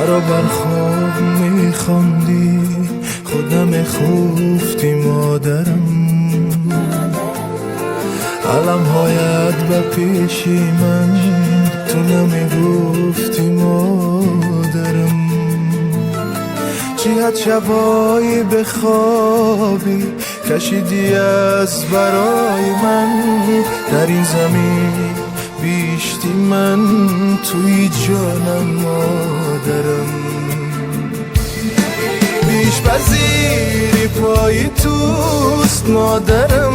برابر خواب میخواندی خودم خوفتی مادرم، علم هایت به پیشی من تو نمیگفتی مادرم. جهت شبایی به خوابی کشیدی از برای من، در این زمین بیشتی من توی جانم مادرم. بیش پذیری پای توست مادرم،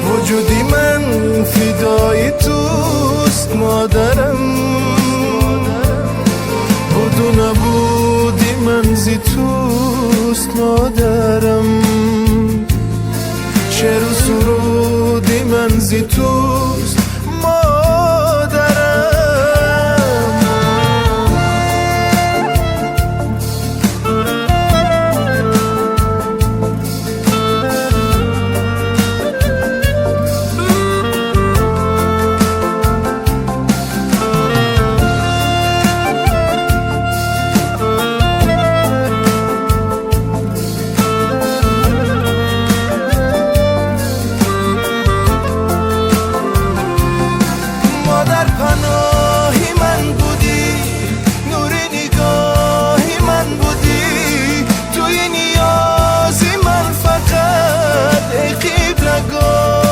وجودی من فدای توست مادرم. بود و نبودی من زی توست مادرم، شعر و سرودی من زی توست مادرم. پناهی من بودی، نور نگاهی من بودی، توی نیازی من فقط ای قبلگاه.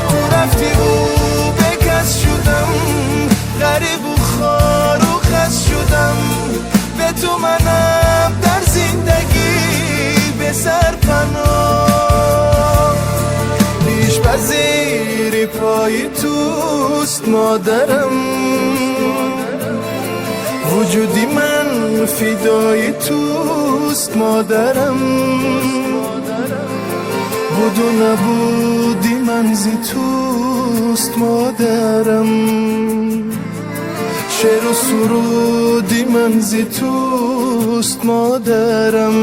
تو رفتی و بکس شدم، غریب و خار و خس شدم، به تو منم در زندگی به سر پناه. بیش پذیری پای توست مادرم، وجودی من فدای توست مادرم. بود و نبودی من زی توست مادرم، شعر و سرودی من زی توست مادرم.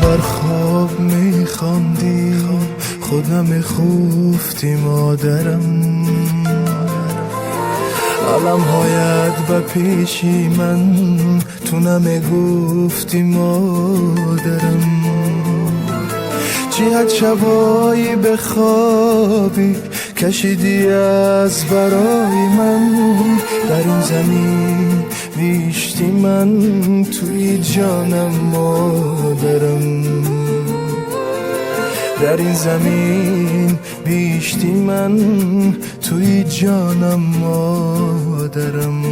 بر خواب میخواندی خودم خوفتی مادرم، علم هایت به پیشی من تو نمیگفتی مادرم. جهت شبایی به خوابی کشیدی از برای من، در این زمین بیشتی من توی جانم مادرم. در این زمین بیشتی من توی جانم مادرم.